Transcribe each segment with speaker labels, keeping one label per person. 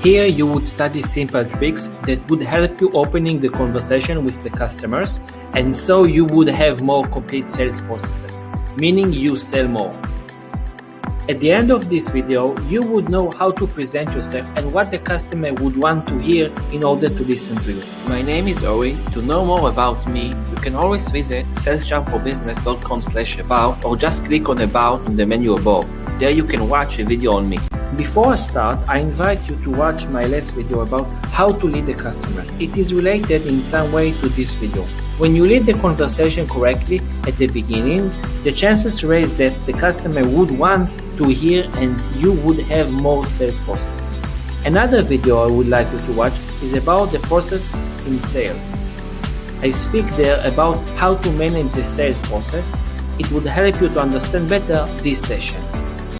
Speaker 1: Here you would study simple tricks that would help you opening the conversation with the customers, and so you would have more complete sales processes, meaning you sell more. At the end of this video, you would know how to present yourself and what the customer would want to hear in order to listen to you.
Speaker 2: My name is Ori. To know more about me, you can always visit salesjamforbusiness.com/about or just click on About in the menu above. There you can watch a video on me.
Speaker 1: Before I start, I invite you to watch my last video about how to lead the customers. It is related in some way to this video. When you lead the conversation correctly at the beginning, the chances raise that the customer would want to hear and you would have more sales processes. Another video I would like you to watch is about the process in sales. I speak there about how to manage the sales process. It would help you to understand better this session.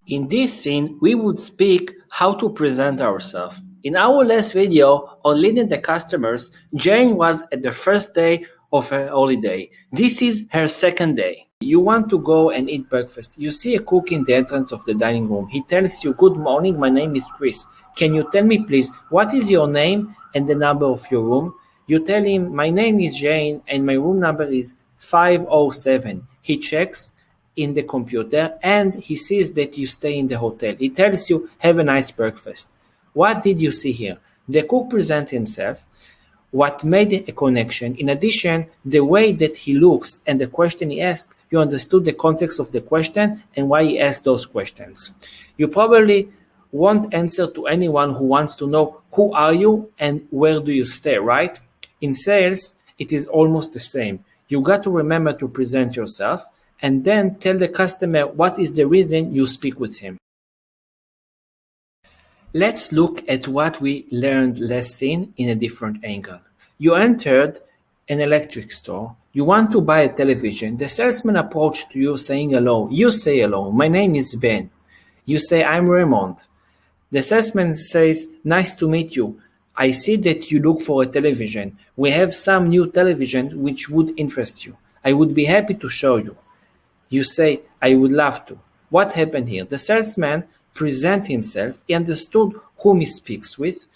Speaker 1: In this scene, we would speak how to present ourselves. In our last video on leading the customers, Jane was at the first day of her holiday. This is her second day. You want to go and eat breakfast. You see a cook in the entrance of the dining room. He tells you, "Good morning, my name is Chris. Can you tell me please, what is your name and the number of your room?" You tell him, "My name is Jane and my room number is 507. He checks in the computer and he sees that you stay in the hotel. He tells you, "Have a nice breakfast." What did you see here? The cook presents himself, what made a connection. In addition, the way that he looks and the question he asked, you understood the context of the question and why he asked those questions. You probably won't answer to anyone who wants to know who are you and where do you stay, right? In sales, it is almost the same. You got to remember to present yourself and then tell the customer what is the reason you speak with him. Let's look at what we learned last scene in a different angle. You entered an electric store. You want to buy a television. The salesman approached you saying hello. You say hello. "My name is Ben." You say, "I'm Raymond." The salesman says, "Nice to meet you. I see that you look for a television. We have some new television which would interest you. I would be happy to show you." You say, "I would love to." What happened here? The salesman present himself. He understood whom he speaks with.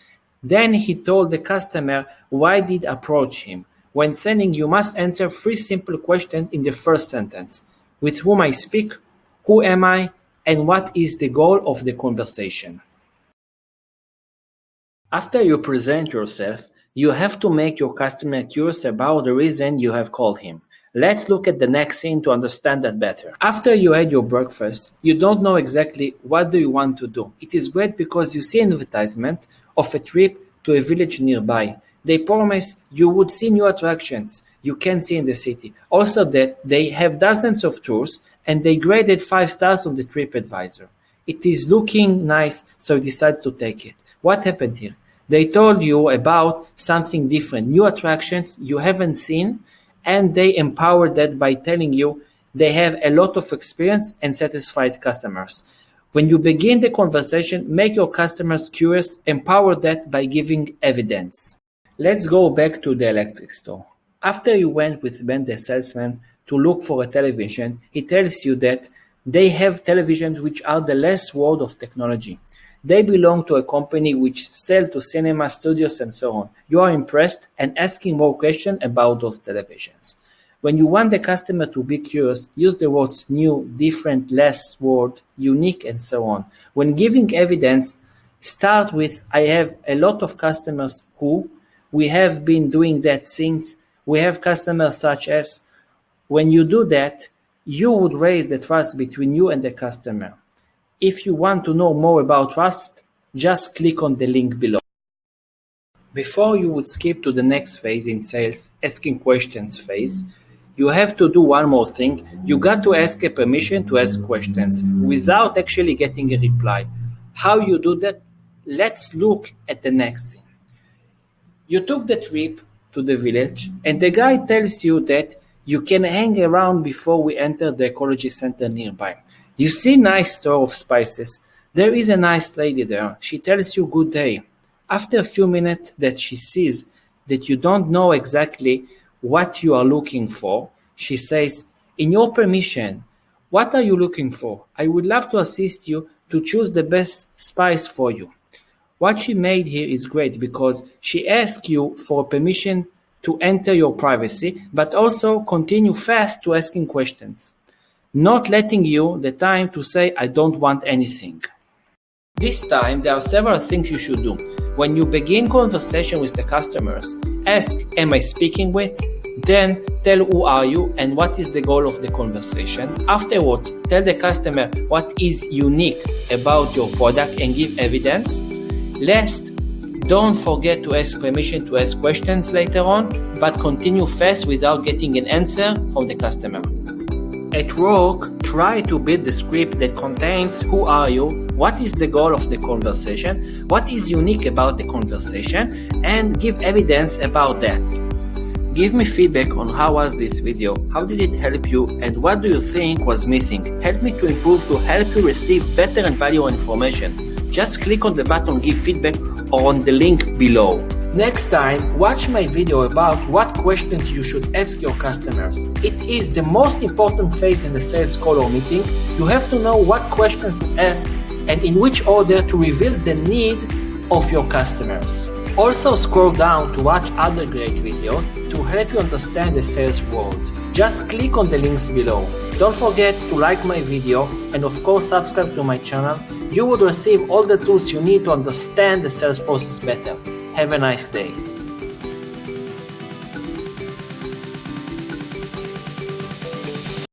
Speaker 1: Then he told the customer why did approach him. When sending, you must answer 3 simple questions in the first sentence. With whom I speak, who am I, and what is the goal of the conversation. After you present yourself, you have to make your customer curious about the reason you have called him. Let's look at the next scene to understand that better. After you had your breakfast, you don't know exactly what do you want to do. It is great because you see an advertisement of a trip to a village nearby. They promise you would see new attractions you can see in the city. Also that they have dozens of tours and they graded 5 stars on the TripAdvisor. It is looking nice, so you decide to take it. What happened here? They told you about something different, new attractions you haven't seen, and they empower that by telling you they have a lot of experience and satisfied customers. When you begin the conversation, make your customers curious, empower that by giving evidence. Let's go back to the electric store. After you went with Ben the salesman to look for a television, he tells you that they have televisions which are the last word of technology. They belong to a company which sells to cinema studios and so on. You are impressed and asking more questions about those televisions. When you want the customer to be curious, use the words new, different, less word, unique, and so on. When giving evidence, start with I have a lot of customers who, we have been doing that since, we have customers such as. When you do that, you would raise the trust between you and the customer. If you want to know more about trust, just click on the link below. Before you would skip to the next phase in sales, asking questions phase, you have to do one more thing. You got to ask a permission to ask questions without actually getting a reply. How you do that? Let's look at the next thing. You took the trip to the village and the guy tells you that you can hang around before we enter the ecology center nearby. You see a nice store of spices. There is a nice lady there. She tells you good day. After a few minutes that she sees that you don't know exactly what you are looking for, she says, "In your permission, what are you looking for? I would love to assist you to choose the best spice for you." What she made here is great because she asks you for permission to enter your privacy, but also continue fast to asking questions, not letting you the time to say, I don't want anything. This time, there are several things you should do. When you begin conversation with the customers, ask, am I speaking with? Then tell who are you and what is the goal of the conversation. Afterwards, tell the customer what is unique about your product and give evidence. Last, don't forget to ask permission to ask questions later on, but continue fast without getting an answer from the customer. At work, try to build the script that contains who are you, what is the goal of the conversation, what is unique about the conversation, and give evidence about that. Give me feedback on how was this video, how did it help you, and what do you think was missing. Help me to improve to help you receive better and valuable information. Just click on the button Give Feedback or on the link below. Next time, watch my video about what questions you should ask your customers. It is the most important phase in the sales call or meeting. You have to know what questions to ask and in which order to reveal the need of your customers. Also scroll down to watch other great videos to help you understand the sales world. Just click on the links below. Don't forget to like my video and of course subscribe to my channel. You would receive all the tools you need to understand the sales process better. Have a nice day.